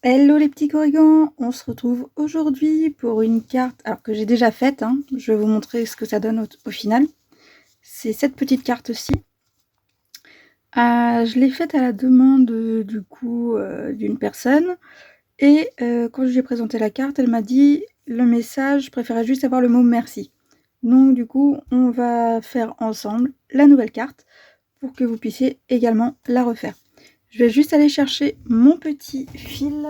Hello les petits corrigans, on se retrouve aujourd'hui pour une carte, alors que j'ai déjà faite, hein. Je vais vous montrer ce que ça donne au final. C'est cette petite carte-ci. Je l'ai faite à la demande du coup d'une personne, et quand je lui ai présenté la carte, elle m'a dit le message, je préférais juste avoir le mot merci. Donc du coup, on va faire ensemble la nouvelle carte pour que vous puissiez également la refaire. Je vais juste aller chercher mon petit fil.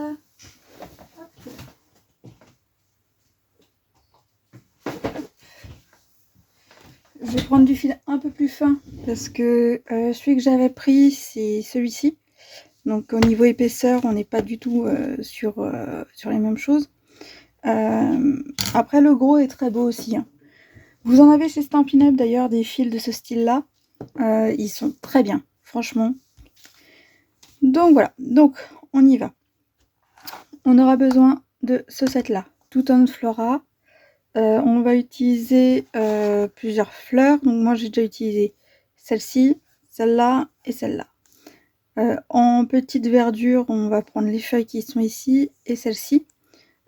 Je vais prendre du fil un peu plus fin parce que celui que j'avais pris, c'est celui-ci. Donc au niveau épaisseur, on n'est pas du tout sur les mêmes choses. Après, le gros est très beau aussi, hein. Vous en avez chez Stampin' Up d'ailleurs des fils de ce style-là. Ils sont très bien, franchement. Donc voilà, donc on y va. On aura besoin de ce set-là, Touton Flora. On va utiliser plusieurs fleurs. Donc moi j'ai déjà utilisé celle-ci, celle-là et celle-là. En petite verdure, on va prendre les feuilles qui sont ici et celle-ci.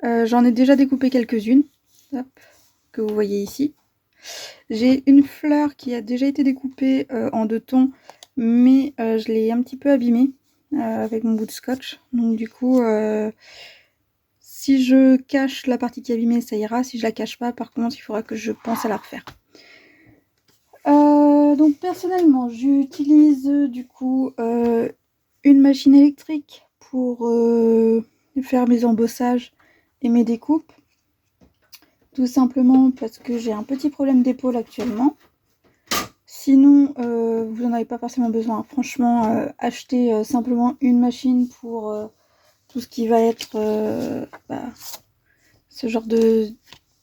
J'en ai déjà découpé quelques-unes, que vous voyez ici. J'ai une fleur qui a déjà été découpée en 2 tons, mais je l'ai un petit peu abîmée avec mon bout de scotch. Donc du coup, si je cache la partie qui est abîmée, ça ira. Si je la cache pas, par contre, il faudra que je pense à la refaire. Donc personnellement, j'utilise du coup une machine électrique pour faire mes embossages et mes découpes. Tout simplement parce que j'ai un petit problème d'épaule actuellement. Sinon, vous n'en avez pas forcément besoin. Franchement, achetez simplement une machine pour tout ce qui va être ce genre de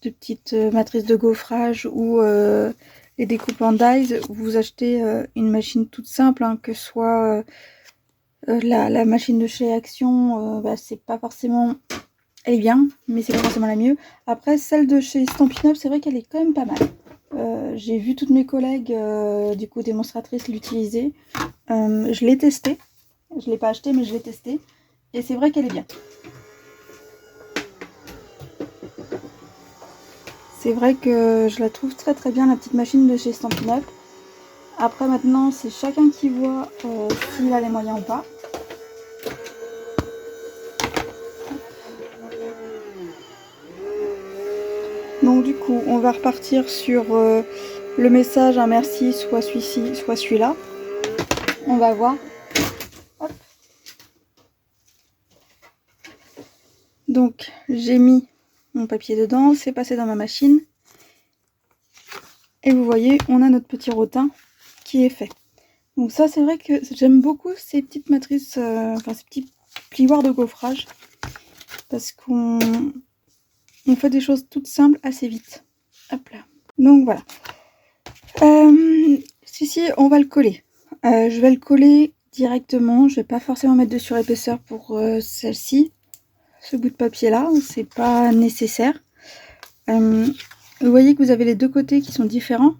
petites matrices de gaufrage ou les découpes en dies. Vous achetez une machine toute simple, hein, que ce soit la machine de chez Action, c'est pas forcément... Elle est bien, mais c'est pas forcément la mieux. Après, celle de chez Stampin' Up, c'est vrai qu'elle est quand même pas mal. J'ai vu toutes mes collègues, du coup démonstratrices, l'utiliser. Je l'ai testée. Je l'ai pas acheté, mais je l'ai testée. Et c'est vrai qu'elle est bien. C'est vrai que je la trouve très très bien, la petite machine de chez Stampin' Up. Après maintenant, c'est chacun qui voit s'il a les moyens ou pas. Donc du coup, on va repartir sur le message, un merci, soit celui-ci, soit celui-là. On va voir. Hop. Donc j'ai mis mon papier dedans, c'est passé dans ma machine. Et vous voyez, on a notre petit rotin qui est fait. Donc ça, c'est vrai que j'aime beaucoup ces petites matrices, enfin ces petits plioirs de gaufrage. Parce qu'on fait des choses toutes simples assez vite. Hop là. Donc voilà. Si, on va le coller. Je vais le coller directement. Je vais pas forcément mettre de surépaisseur pour celle-ci. Ce bout de papier là, c'est pas nécessaire. Vous voyez que vous avez les deux côtés qui sont différents.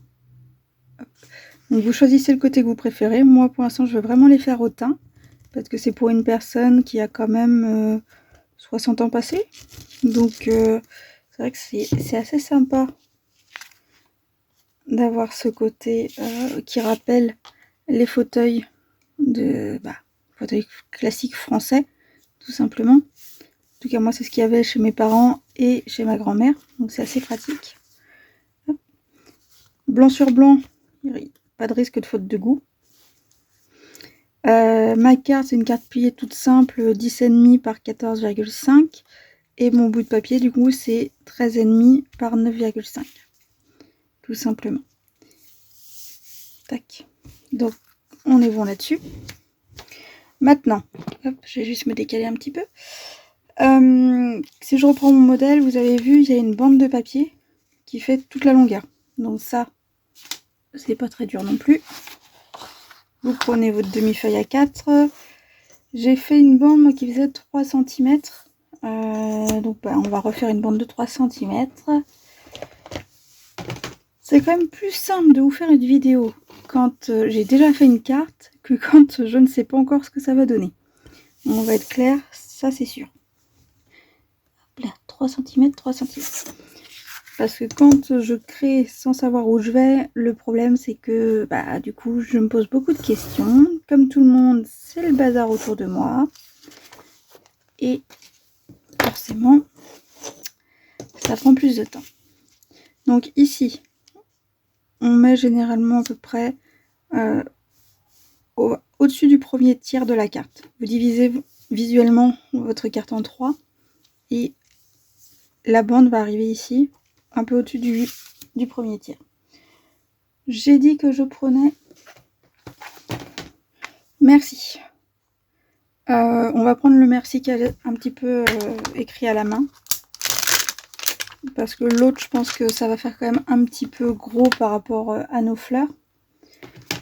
Donc vous choisissez le côté que vous préférez. Moi pour l'instant je veux vraiment les faire au teint. Parce que c'est pour une personne qui a quand même 60 ans passés. Donc c'est vrai que c'est assez sympa d'avoir ce côté qui rappelle les fauteuils fauteuils classiques français, tout simplement. En tout cas, moi, c'est ce qu'il y avait chez mes parents et chez ma grand-mère. Donc, c'est assez pratique. Hop. Blanc sur blanc, pas de risque de faute de goût. Ma carte, c'est une carte pliée toute simple, 10,5 par 14,5. Et mon bout de papier, du coup, c'est 13,5 par 9,5. Tout simplement. Tac. Donc, on est bon là-dessus. Maintenant, hop, je vais juste me décaler un petit peu. Si je reprends mon modèle, vous avez vu, il y a une bande de papier qui fait toute la longueur. Donc ça, c'est pas très dur non plus. Vous prenez votre demi-feuille à 4. J'ai fait une bande qui faisait 3 cm. Donc on va refaire une bande de 3 cm. C'est quand même plus simple de vous faire une vidéo quand j'ai déjà fait une carte que quand je ne sais pas encore ce que ça va donner. On va être clair, ça c'est sûr. 3 cm, 3 cm. Parce que quand je crée sans savoir où je vais, le problème c'est que du coup je me pose beaucoup de questions. Comme tout le monde, c'est le bazar autour de moi. Et forcément, ça prend plus de temps. Donc ici, on met généralement à peu près au-dessus du premier tiers de la carte. Vous divisez visuellement votre carte en 3 et la bande va arriver ici, un peu au-dessus du premier tiers. J'ai dit que je prenais... Merci. On va prendre le merci qui est un petit peu écrit à la main. Parce que l'autre, je pense que ça va faire quand même un petit peu gros par rapport à nos fleurs.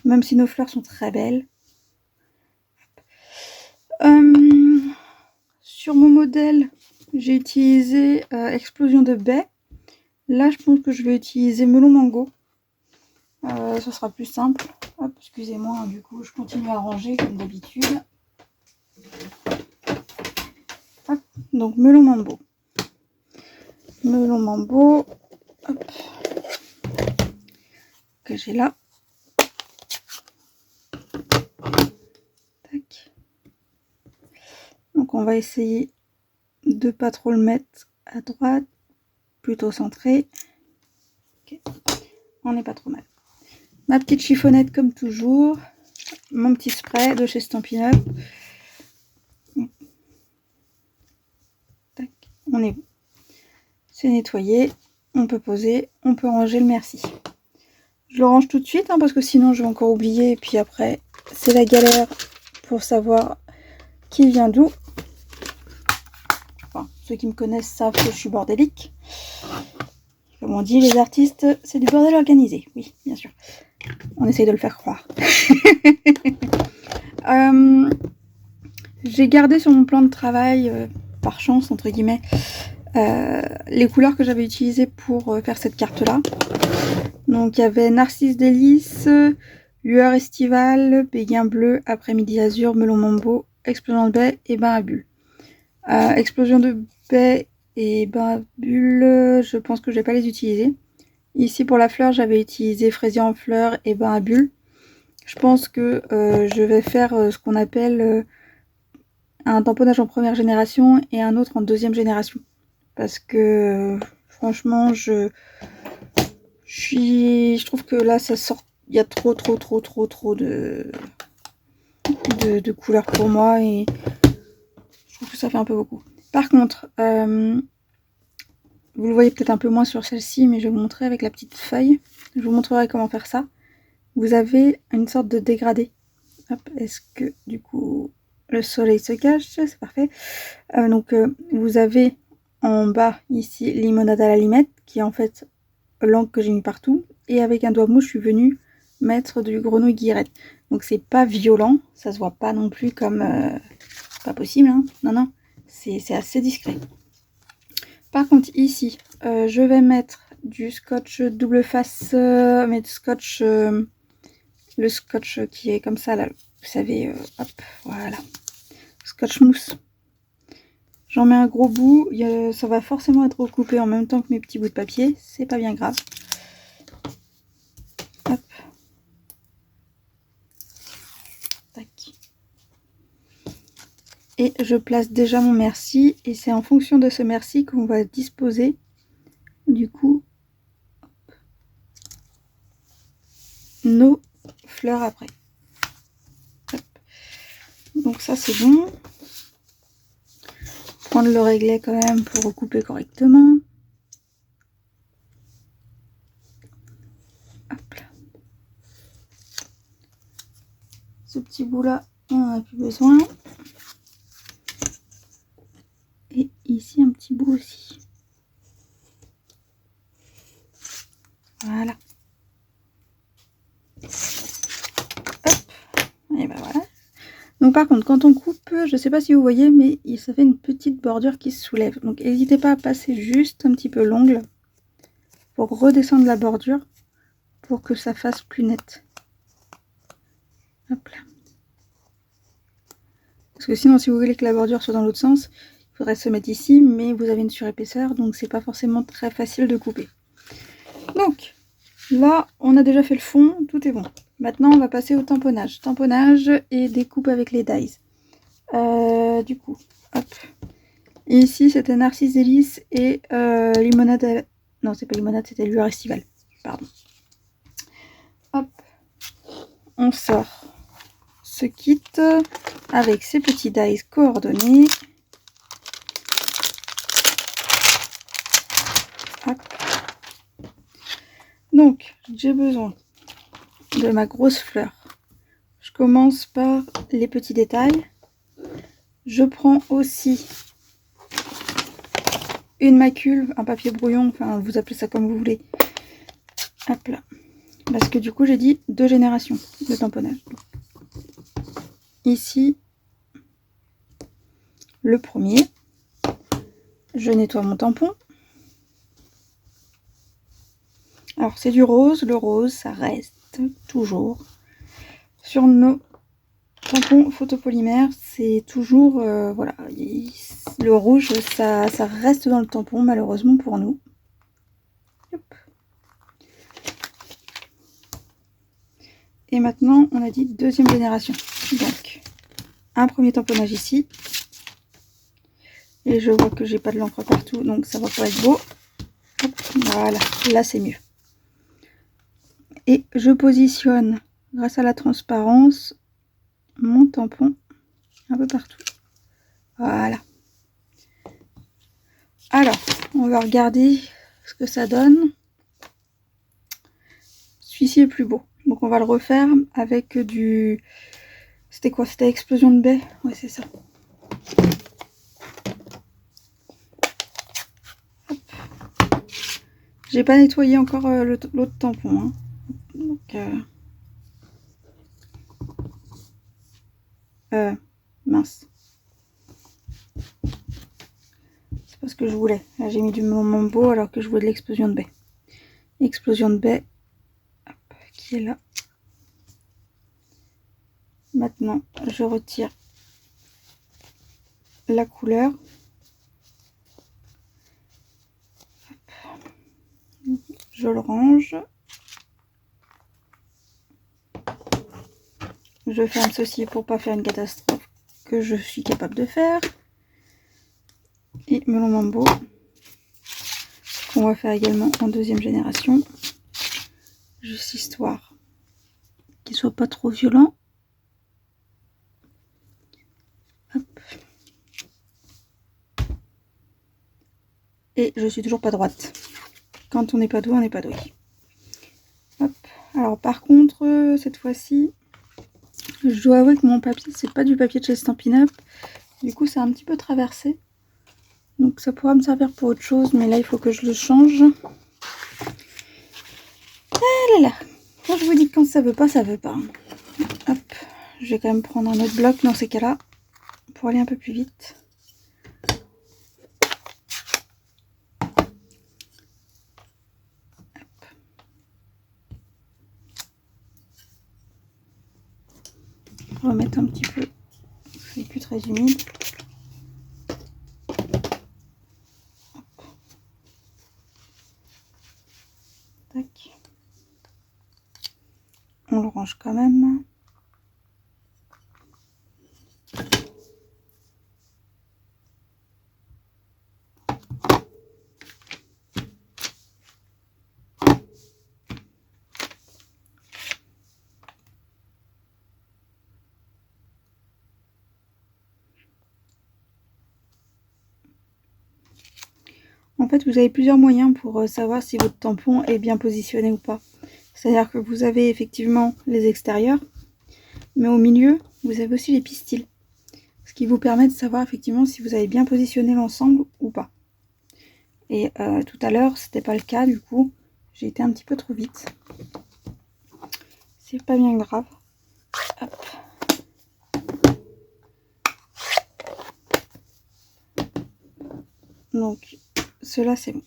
Même si nos fleurs sont très belles. Sur mon modèle, j'ai utilisé explosion de baies. Là, je pense que je vais utiliser melon mango. Ce sera plus simple. Hop, excusez-moi, hein, du coup, je continue à ranger comme d'habitude. Donc, melon mambo. Melon mambo. Hop. Que j'ai là. Tac. Donc, on va essayer de pas trop le mettre à droite. Plutôt centré. Okay. On n'est pas trop mal. Ma petite chiffonnette comme toujours. Mon petit spray de chez Stampin' Up. Tac. On est bon. C'est nettoyé. On peut poser. On peut ranger le merci. Je le range tout de suite hein, parce que sinon je vais encore oublier. Et puis après, c'est la galère pour savoir qui vient d'où. Enfin, ceux qui me connaissent savent que je suis bordélique. Comme on dit, les artistes, c'est du bordel organisé. Oui, bien sûr. On essaye de le faire croire. J'ai gardé sur mon plan de travail, par chance, entre guillemets, les couleurs que j'avais utilisées pour faire cette carte-là. Donc, il y avait Narcisse Délice, Lueur Estivale, Béguin Bleu, Après-midi Azur, Melon Mambo, Explosion de baie et Bain à bulles. Explosion de baie et Bain à bulles, je pense que je vais pas les utiliser. Ici, pour la fleur, j'avais utilisé Fraisier en fleurs et Bain à bulles. Je pense que je vais faire ce qu'on appelle un tamponnage en première génération et un autre en deuxième génération. Parce que franchement, je trouve que là, ça sort. Il y a trop de couleurs pour moi et je trouve que ça fait un peu beaucoup. Par contre, vous le voyez peut-être un peu moins sur celle-ci, mais je vais vous montrer avec la petite feuille. Je vous montrerai comment faire ça. Vous avez une sorte de dégradé. Hop, est-ce que du coup le soleil se cache? C'est parfait. Vous avez en bas ici limonade à la limette, qui est en fait l'encre que j'ai mis partout. Et avec un doigt mouche, je suis venue mettre du grenouille guillerette. Donc c'est pas violent, ça se voit pas non plus comme... pas possible, hein. Non, c'est assez discret. Par contre ici, je vais mettre du scotch double face, mais de scotch... le scotch qui est comme ça là, vous savez, hop, voilà, scotch mousse. J'en mets un gros bout, ça va forcément être recoupé en même temps que mes petits bouts de papier, c'est pas bien grave. Hop. Tac. Et je place déjà mon merci, et c'est en fonction de ce merci qu'on va disposer, du coup, hop, nos fleurs après. Hop. Donc ça c'est bon. Prendre le réglet quand même pour recouper correctement. Hop là. Ce petit bout là, on n'en a plus besoin. Et ici un petit bout aussi. Voilà. Hop. Et ben voilà. Donc par contre, quand on coupe, je ne sais pas si vous voyez, mais ça fait une petite bordure qui se soulève. Donc n'hésitez pas à passer juste un petit peu l'ongle pour redescendre la bordure pour que ça fasse plus net. Hop là. Parce que sinon, si vous voulez que la bordure soit dans l'autre sens, faudrait se mettre ici, mais vous avez une surépaisseur, donc c'est pas forcément très facile de couper. Donc là, on a déjà fait le fond, tout est bon. Maintenant, on va passer au tamponnage. Tamponnage et découpe avec les dies. Du coup, hop. Et ici, c'était Narcisse Délice et limonade. Non, c'est pas limonade, c'était lueur estivale. Pardon. Hop. On sort ce kit avec ses petits dies coordonnés. Hop. Donc, j'ai besoin de ma grosse fleur. Je commence par les petits détails. Je prends aussi une macule, un papier brouillon, enfin vous appelez ça comme vous voulez. Hop là. Parce que du coup j'ai dit 2 générations de tamponnage. Ici, le premier. Je nettoie mon tampon. Alors c'est du rose. Le rose, ça reste toujours sur nos tampons photopolymères. C'est toujours, voilà, le rouge, ça reste dans le tampon malheureusement pour nous. Hop. Et maintenant, on a dit 2e génération. Donc, un premier tamponnage ici. Et je vois que j'ai pas de l'encre partout, donc ça va pas être beau. Hop, voilà, là c'est mieux. Et je positionne, grâce à la transparence, mon tampon un peu partout. Voilà. Alors, on va regarder ce que ça donne. Celui-ci est plus beau. Donc on va le refaire avec du... C'était quoi? C'était Explosion de baie? Ouais, c'est ça. J'ai pas nettoyé encore l'autre tampon. Hein. Donc, mince. C'est pas ce que je voulais. Là, j'ai mis du Mambo alors que je voulais de l'explosion de baie. Explosion de baie, hop, qui est là. Maintenant, je retire la couleur. Hop. Je le range. Je ferme ceci pour pas faire une catastrophe que je suis capable de faire. Et melon mambo, qu'on va faire également en 2e génération. Juste histoire qu'il soit pas trop violent. Hop. Et je suis toujours pas droite. Quand on n'est pas doué, on n'est pas doué. Hop. Alors par contre, cette fois-ci, je dois avouer que mon papier, c'est pas du papier de chez Stampin' Up. Du coup, c'est un petit peu traversé. Donc ça pourra me servir pour autre chose, mais là, il faut que je le change. Ah là là. Quand je vous dis que quand ça veut pas, ça veut pas. Hop. Je vais quand même prendre un autre bloc dans ces cas-là, pour aller un peu plus vite. Remettre un petit peu, c'est plus très humide. Hop. Tac. On le range quand même. En fait, vous avez plusieurs moyens pour savoir si votre tampon est bien positionné ou pas. C'est-à-dire que vous avez effectivement les extérieurs, mais au milieu, vous avez aussi les pistils. Ce qui vous permet de savoir effectivement si vous avez bien positionné l'ensemble ou pas. Et tout à l'heure, c'était pas le cas, du coup, j'ai été un petit peu trop vite. C'est pas bien grave. Hop. Donc, cela c'est bon.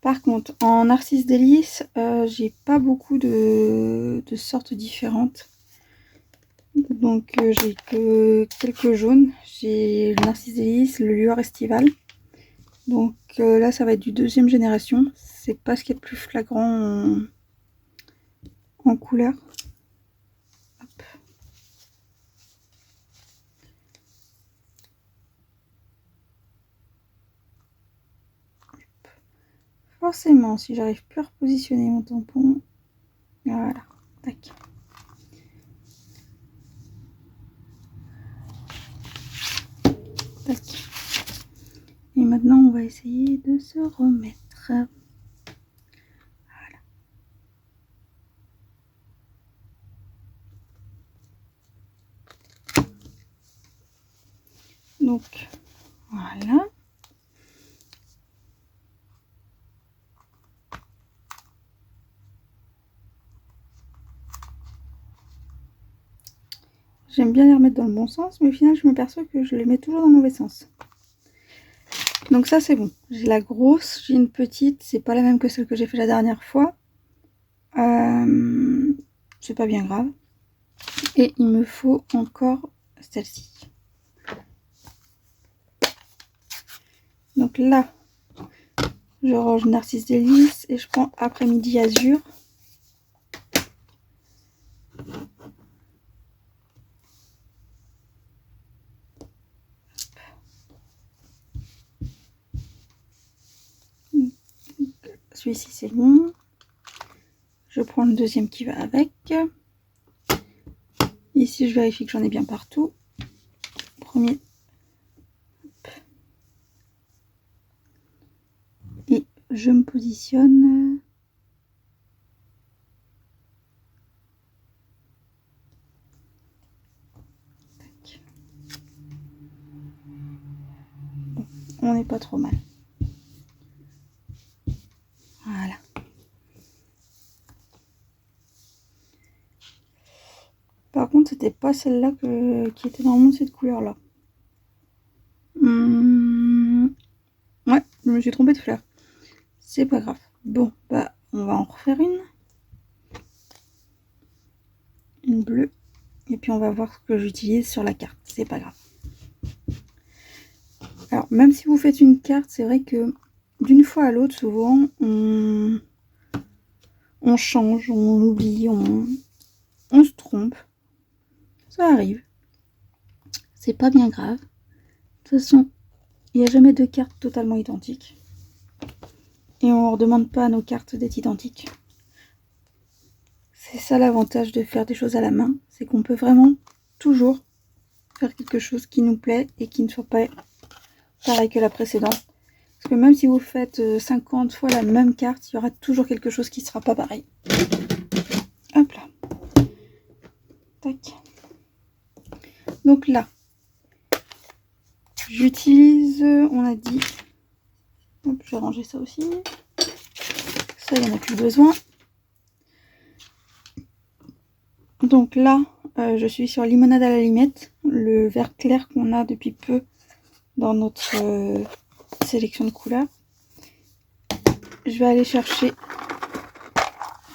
Par contre, en Narcisse Délice, j'ai pas beaucoup de sortes différentes. Donc Donc j'ai que quelques jaunes. J'ai le Narcisse Délice, le Lueur Estival. Donc là ça va être du 2e génération. C'est pas ce qui est le plus flagrant en couleur. Hop. Forcément, si j'arrive plus à repositionner mon tampon, voilà, tac. Tac. Et maintenant, on va essayer de se remettre. Voilà. Donc, voilà. J'aime bien les remettre dans le bon sens, mais au final, je m'aperçois que je les mets toujours dans le mauvais sens. Donc ça, c'est bon. J'ai la grosse, j'ai une petite. C'est pas la même que celle que j'ai fait la dernière fois. C'est pas bien grave. Et il me faut encore celle-ci. Donc là, je range Narcisse Délice et je prends Après-midi Azur. Celui-ci c'est bon. Je prends le deuxième qui va avec. Ici je vérifie que j'en ai bien partout. Premier. Et je me positionne. Tac. Bon, on n'est pas trop mal. Voilà. Par contre, c'était pas celle-là qui était normalement cette couleur-là. Ouais, je me suis trompée de fleur. C'est pas grave. Bon, bah, on va en refaire une. Une bleue. Et puis on va voir ce que j'utilise sur la carte. C'est pas grave. Alors, même si vous faites une carte, c'est vrai que d'une fois à l'autre, souvent, on change, on oublie, on se trompe. Ça arrive. C'est pas bien grave. De toute façon, il n'y a jamais 2 cartes totalement identiques. Et on ne redemande pas à nos cartes d'être identiques. C'est ça l'avantage de faire des choses à la main. C'est qu'on peut vraiment toujours faire quelque chose qui nous plaît et qui ne soit pas pareil que la précédente. Parce que même si vous faites 50 fois la même carte, il y aura toujours quelque chose qui ne sera pas pareil. Hop là. Tac. Donc là, j'utilise, on a dit, hop, je vais ranger ça aussi. Ça, il n'y en a plus besoin. Donc là, je suis sur Limonade à la limette, le vert clair qu'on a depuis peu dans notre sélection de couleurs. Je vais aller chercher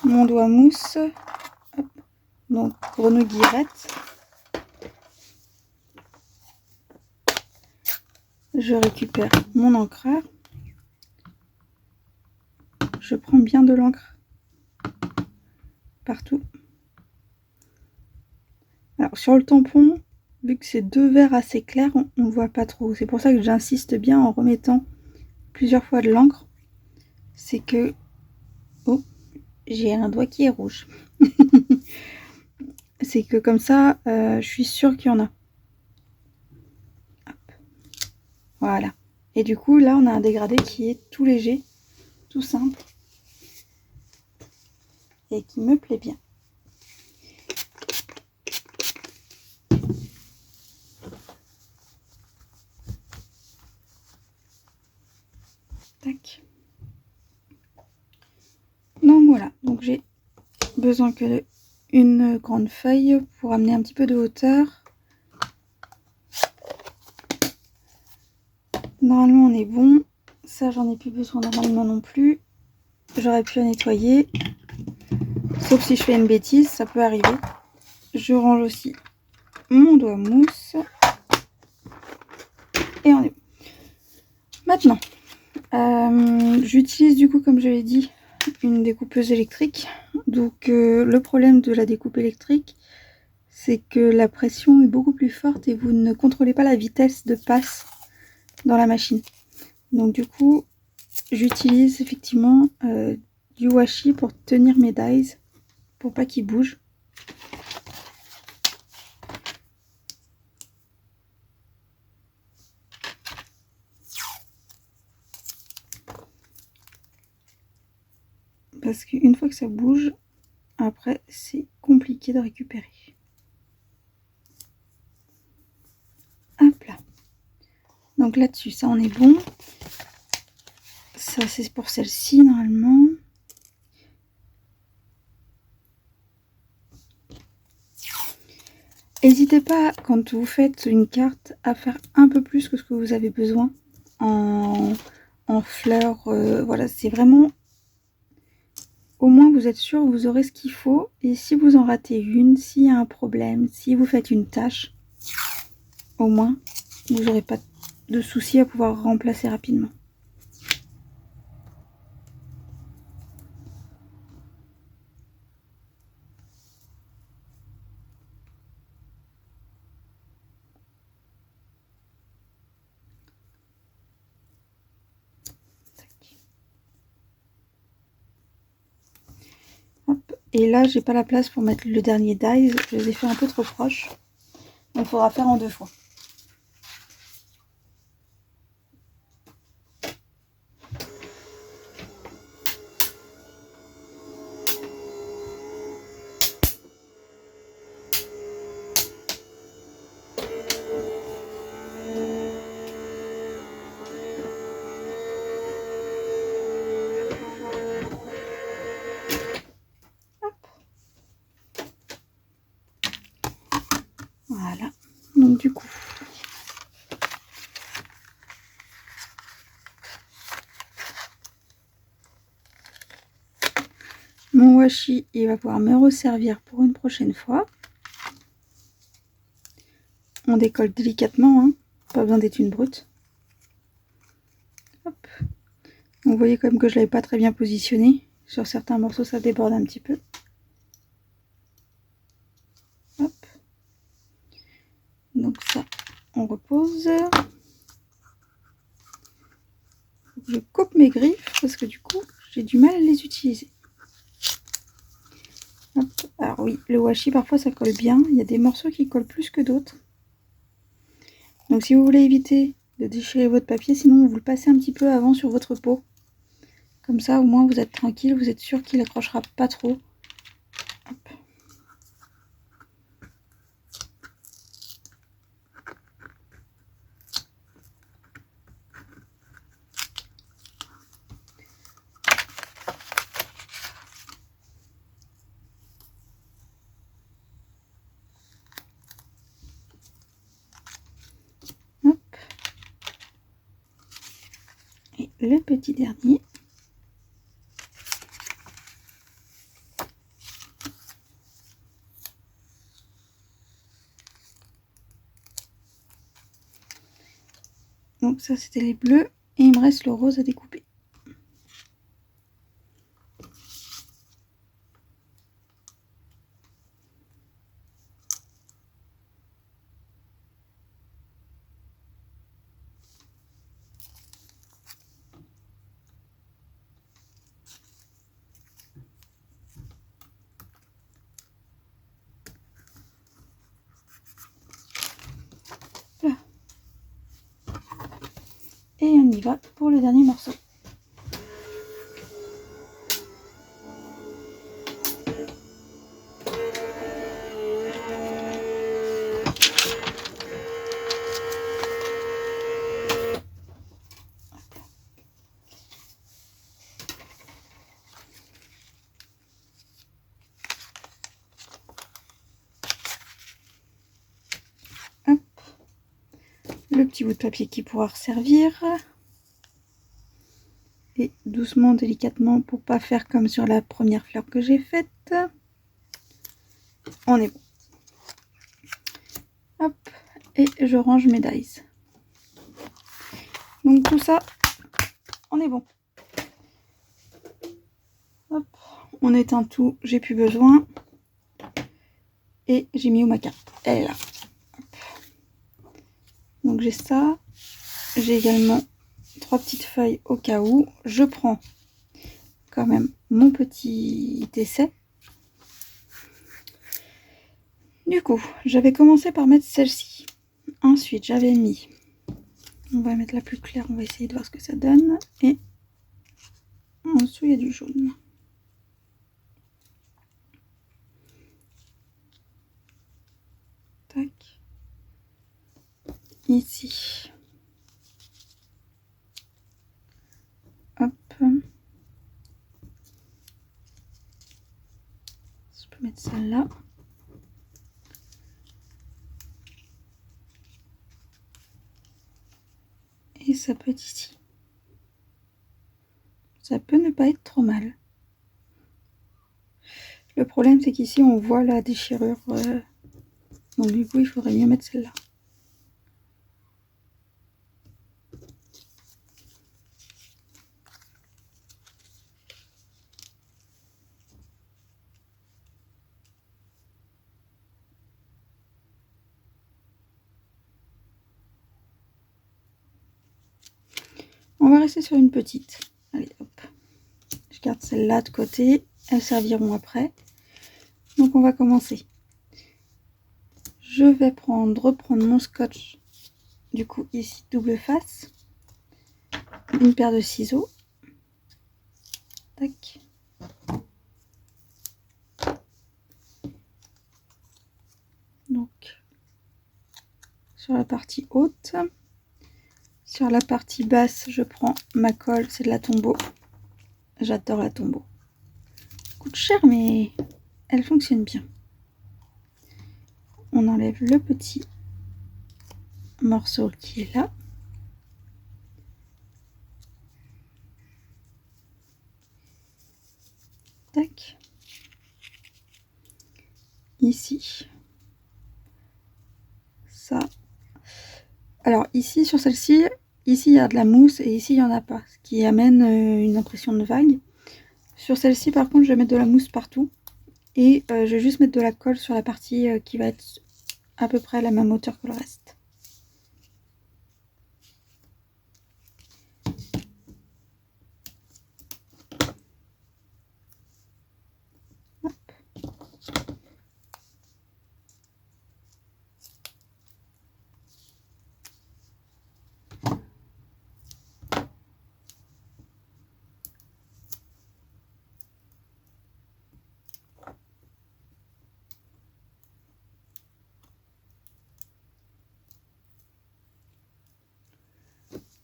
mon doigt mousse. Hop. Donc grenouille guillerette. Je récupère mon encreur. Je prends bien de l'encre partout. Alors sur le tampon, vu que c'est 2 verres assez clairs, on ne voit pas trop. C'est pour ça que j'insiste bien en remettant plusieurs fois de l'encre. C'est que... Oh, j'ai un doigt qui est rouge. C'est que comme ça, je suis sûre qu'il y en a. Hop. Voilà. Et du coup, là, on a un dégradé qui est tout léger, tout simple. Et qui me plaît bien. Tac. Donc voilà, donc j'ai besoin que d'une grande feuille pour amener un petit peu de hauteur. Normalement on est bon. Ça j'en ai plus besoin normalement non plus. J'aurais pu la nettoyer. Sauf si je fais une bêtise, ça peut arriver. Je range aussi mon doigt mousse. Et on est bon. Maintenant, j'utilise du coup, comme je l'ai dit, une découpeuse électrique. Donc le problème de la découpe électrique, c'est que la pression est beaucoup plus forte et vous ne contrôlez pas la vitesse de passe dans la machine. Donc du coup, j'utilise effectivement du washi pour tenir mes dies, pour pas qu'ils bougent. Parce qu'une fois que ça bouge, après c'est compliqué de récupérer. Hop là. Donc là-dessus, ça on est bon. Ça c'est pour celle-ci normalement. N'hésitez pas, quand vous faites une carte, à faire un peu plus que ce que vous avez besoin en fleurs. Voilà, c'est vraiment... Au moins, vous êtes sûr, vous aurez ce qu'il faut. Et si vous en ratez une, s'il y a un problème, si vous faites une tâche, au moins, vous n'aurez pas de soucis à pouvoir remplacer rapidement. Hop. Et là, j'ai pas la place pour mettre le dernier dies. Je les ai fait un peu trop proches. Donc, il faudra faire en 2 fois. Voilà. Donc du coup, mon washi, il va pouvoir me resservir pour une prochaine fois. On décolle délicatement, hein. Pas besoin d'être une brute. Hop. Vous voyez quand même que je l'avais pas très bien positionné. Sur certains morceaux, ça déborde un petit peu. Hop. Donc ça, on repose. Je coupe mes griffes parce que du coup, j'ai du mal à les utiliser. Hop. Alors oui, le washi, parfois ça colle bien. Il y a des morceaux qui collent plus que d'autres. Donc si vous voulez éviter de déchirer votre papier, sinon vous le passez un petit peu avant sur votre peau. Comme ça, au moins, vous êtes tranquille, vous êtes sûr qu'il accrochera pas trop. Hop. Hop. Et le petit dernier. Donc ça, c'était les bleus. Et il me reste le rose à découper. Voilà. Et on y va pour le dernier morceau. Hop. Le petit bout de papier qui pourra resservir. Et doucement, délicatement, pour pas faire comme sur la première fleur que j'ai faite. On est bon. Hop, et je range mes dies. Donc tout ça, on est bon. Hop, on éteint tout, j'ai plus besoin. Et j'ai mis où ma carte? Elle est là. Hop. Donc j'ai ça. J'ai également 3 petites feuilles au cas où. Je prends quand même mon petit essai. Du coup, j'avais commencé par mettre celle-ci. Ensuite, j'avais mis... On va mettre la plus claire, on va essayer de voir ce que ça donne. Et en dessous, il y a du jaune. Tac. Ici. Hop. Je peux mettre celle-là. Et ça peut être ici. Ça peut ne pas être trop mal. Le problème, c'est qu'ici, on voit la déchirure. Donc du coup, il faudrait mieux mettre celle-là. On va rester sur une petite. Allez, hop. Je garde celle-là de côté. Elles serviront après. Donc on va commencer. Je vais reprendre mon scotch. Du coup, ici, double face. Une paire de ciseaux. Tac. Donc, sur la partie haute. Sur la partie basse, je prends ma colle. C'est de la Tombow. J'adore la Tombow. Coûte cher, mais elle fonctionne bien. On enlève le petit morceau qui est là. Tac. Ici. Ça. Alors ici, sur celle-ci, ici il y a de la mousse et ici il n'y en a pas. Ce qui amène une impression de vague. Sur celle-ci, par contre, je vais mettre de la mousse partout. Et je vais juste mettre de la colle sur la partie qui va être à peu près à la même hauteur que le reste. Hop.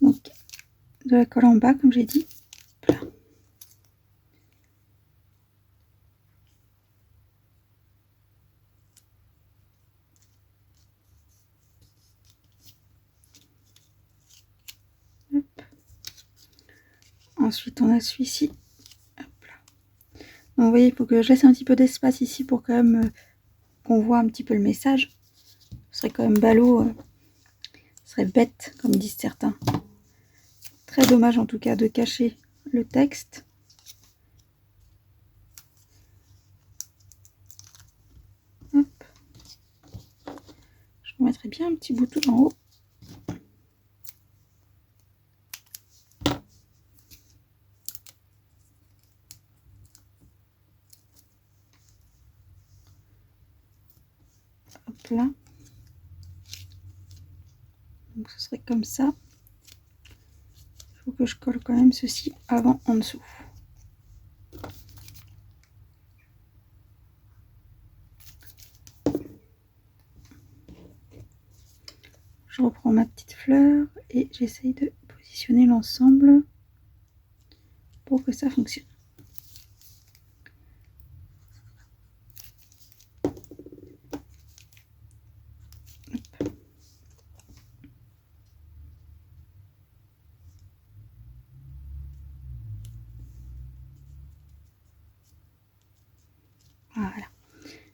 Donc, de la colle en bas, comme j'ai dit. Voilà. Hop. Ensuite, on a celui-ci. Hop là. Donc, vous voyez, il faut que je laisse un petit peu d'espace ici pour quand même qu'on voit un petit peu le message. Ce serait quand même ballot. Ce serait bête, comme disent certains. Très dommage en tout cas de cacher le texte. Hop. Je vous mettrai bien un petit bouton en haut. Hop là. Donc ce serait comme ça. Il faut que je colle quand même ceci avant en dessous. Je reprends ma petite fleur et j'essaye de positionner l'ensemble pour que ça fonctionne. Hop. Voilà.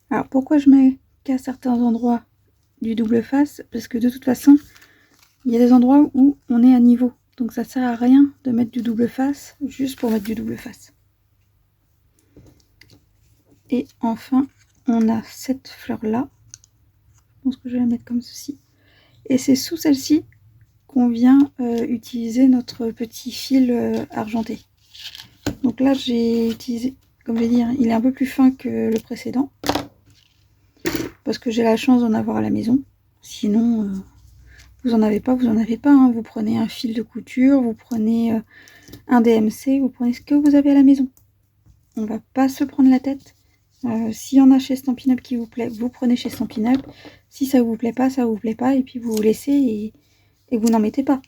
Alors pourquoi je mets qu'à certains endroits du double face parce que de toute façon, il y a des endroits où on est à niveau. Donc ça sert à rien de mettre du double face juste pour mettre du double face. Et enfin, on a cette fleur-là. Je pense que je vais la mettre comme ceci. Et c'est sous celle-ci qu'on vient utiliser notre petit fil argenté. Donc là, j'ai utilisé, comme je vais dire, il est un peu plus fin que le précédent. Parce que j'ai la chance d'en avoir à la maison. Sinon, vous en avez pas, vous en avez pas. Hein. Vous prenez un fil de couture, vous prenez un DMC, vous prenez ce que vous avez à la maison. On va pas se prendre la tête. S'il y en a chez Stampin' Up qui vous plaît, vous prenez chez Stampin' Up. Si ça vous plaît pas, ça vous plaît pas. Et puis vous laissez et vous n'en mettez pas.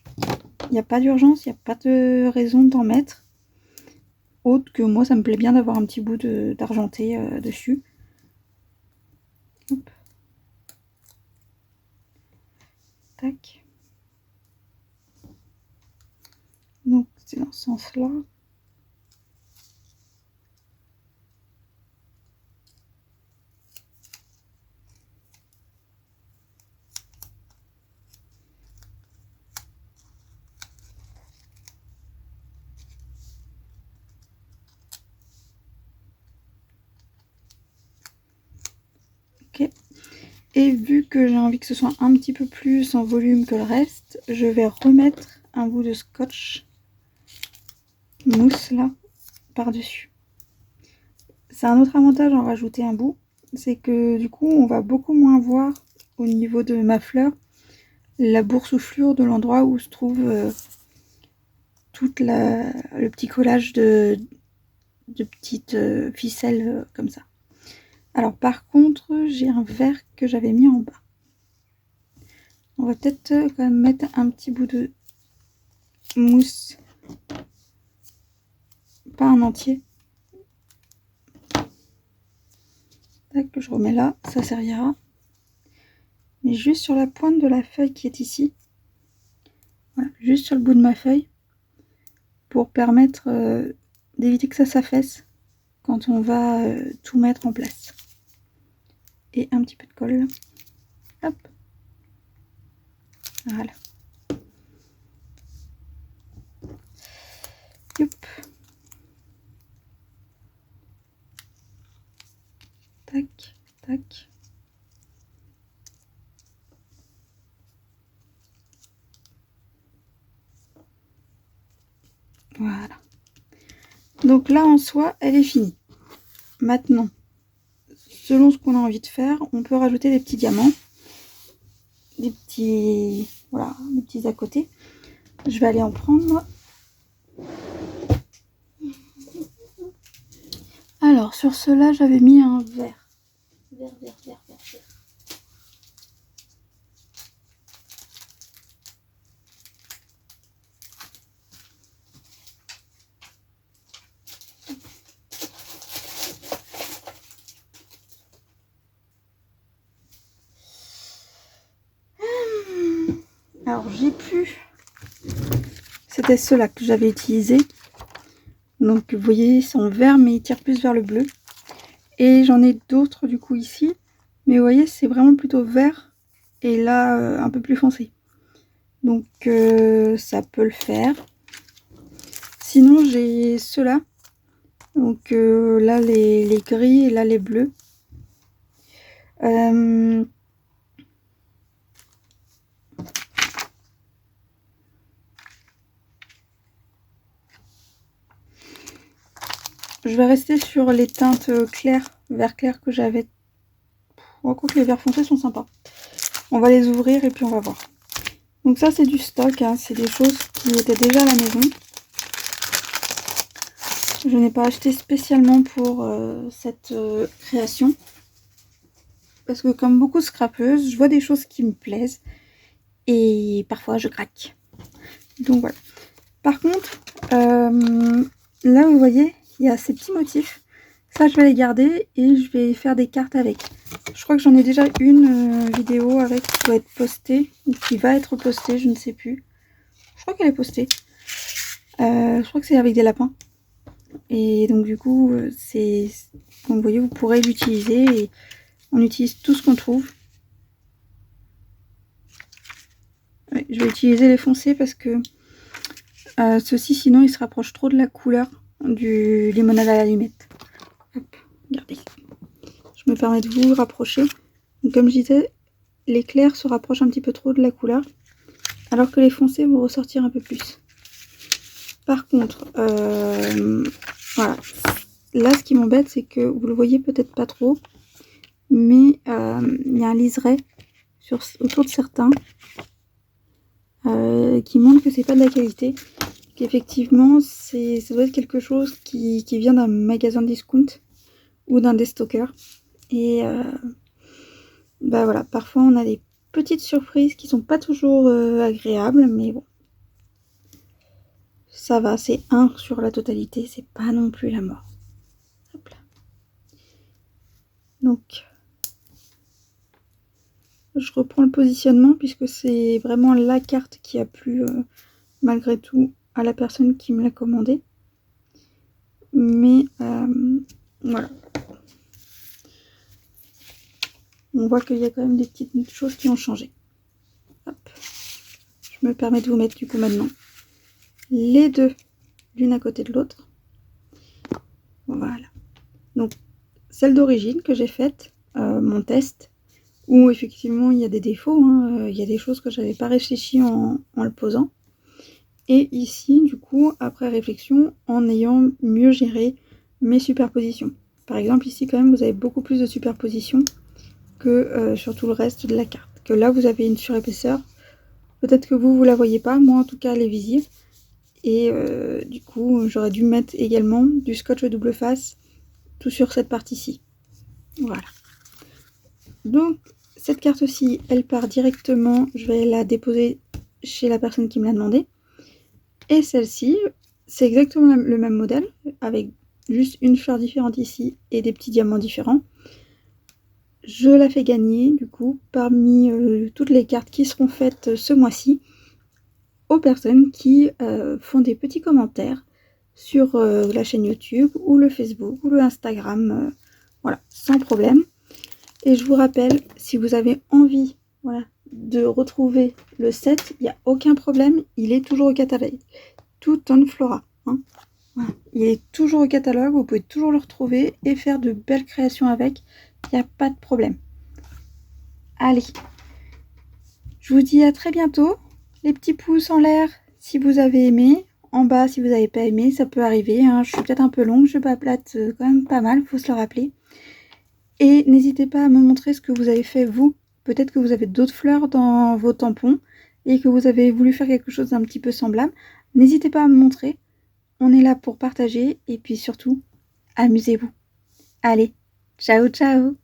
Il n'y a pas d'urgence, il n'y a pas de raison d'en mettre. Autre que moi, ça me plaît bien d'avoir un petit bout d'argenté dessus. Hop. Tac. Donc c'est dans ce sens-là. Ok. Et vu que j'ai envie que ce soit un petit peu plus en volume que le reste, je vais remettre un bout de scotch mousse là par-dessus. C'est un autre avantage en rajouter un bout, c'est que du coup on va beaucoup moins voir au niveau de ma fleur la boursouflure de l'endroit où se trouve tout le petit collage de petites ficelles comme ça. Alors par contre, j'ai un verre que j'avais mis en bas. On va peut-être quand même mettre un petit bout de mousse. Pas un entier. Tac, que je remets là, ça servira. Mais juste sur la pointe de la feuille qui est ici. Voilà, juste sur le bout de ma feuille. Pour permettre d'éviter que ça s'affaisse quand on va tout mettre en place. Et un petit peu de colle. Hop. Voilà. Youp. Tac, tac. Voilà. Donc là, en soi, elle est finie. Maintenant, selon ce qu'on a envie de faire, on peut rajouter des petits diamants. Des petits... Voilà, des petits à côté. Je vais aller en prendre. Alors, sur cela, j'avais mis un vert. Vert. Alors, j'ai plus. C'était ceux-là que j'avais utilisé. Donc, vous voyez, ils sont verts, mais ils tirent plus vers le bleu. Et j'en ai d'autres, du coup, ici. Mais vous voyez, c'est vraiment plutôt vert. Et là, un peu plus foncé. Donc, ça peut le faire. Sinon, j'ai ceux-là. Donc, là, les gris et là, les bleus. Je vais rester sur les teintes claires, vert clair que j'avais. On va croire que les verts foncés sont sympas. On va les ouvrir et puis on va voir. Donc ça c'est du stock, hein. C'est des choses qui étaient déjà à la maison. Je n'ai pas acheté spécialement pour cette création. Parce que comme beaucoup de scrapeuses, je vois des choses qui me plaisent. Et parfois je craque. Donc voilà. Par contre, là vous voyez, il y a ces petits motifs. Ça, je vais les garder et je vais faire des cartes avec. Je crois que j'en ai déjà une vidéo avec qui doit être postée. Ou qui va être postée, je ne sais plus. Je crois qu'elle est postée. Je crois que c'est avec des lapins. Et donc du coup, c'est comme vous voyez, vous pourrez l'utiliser. Et on utilise tout ce qu'on trouve. Ouais, je vais utiliser les foncés parce que ceux-ci, sinon, ils se rapprochent trop de la couleur du limonade à l'allumette. Hop, regardez. Je me permets de vous rapprocher. Donc, comme je disais, les clairs se rapprochent un petit peu trop de la couleur, alors que les foncés vont ressortir un peu plus. Par contre, voilà. Là, ce qui m'embête, c'est que vous le voyez peut-être pas trop, mais il y a un liseré autour de certains qui montre que c'est pas de la qualité. Qu'effectivement, ça doit être quelque chose qui vient d'un magasin de discount ou d'un déstocker. Et bah voilà, parfois on a des petites surprises qui sont pas toujours agréables, mais bon. Ça va, c'est 1 sur la totalité, c'est pas non plus la mort. Hop là. Donc, je reprends le positionnement puisque c'est vraiment la carte qui a plu malgré tout à la personne qui me l'a commandé. Mais voilà. On voit qu'il y a quand même des petites choses qui ont changé. Hop. Je me permets de vous mettre du coup maintenant les deux l'une à côté de l'autre. Voilà. Donc, celle d'origine que j'ai faite, mon test, où effectivement il y a des défauts, hein, il y a des choses que j'avais pas réfléchi en le posant. Et ici, du coup, après réflexion, en ayant mieux géré mes superpositions. Par exemple, ici quand même, vous avez beaucoup plus de superpositions que sur tout le reste de la carte. Que là, vous avez une surépaisseur. Peut-être que vous la voyez pas, moi en tout cas, elle est visible. Et du coup, j'aurais dû mettre également du scotch double face tout sur cette partie-ci. Voilà. Donc, cette carte-ci, elle part directement. Je vais la déposer chez la personne qui me l'a demandé. Et celle-ci, c'est exactement le même modèle, avec juste une fleur différente ici et des petits diamants différents. Je la fais gagner, du coup, parmi toutes les cartes qui seront faites ce mois-ci, aux personnes qui font des petits commentaires sur la chaîne YouTube, ou le Facebook, ou le Instagram, voilà, sans problème. Et je vous rappelle, si vous avez envie, voilà, de retrouver le set, il n'y a aucun problème, il est toujours au catalogue. Tout en Flora. Hein. Voilà. Il est toujours au catalogue, vous pouvez toujours le retrouver et faire de belles créations avec. Il n'y a pas de problème. Allez, je vous dis à très bientôt. Les petits pouces en l'air si vous avez aimé. En bas si vous n'avez pas aimé, ça peut arriver. Hein. Je suis peut-être un peu longue, je paplate quand même pas mal, il faut se le rappeler. Et n'hésitez pas à me montrer ce que vous avez fait vous. Peut-être que vous avez d'autres fleurs dans vos tampons et que vous avez voulu faire quelque chose d'un petit peu semblable. N'hésitez pas à me montrer. On est là pour partager et puis surtout, amusez-vous. Allez, ciao ciao!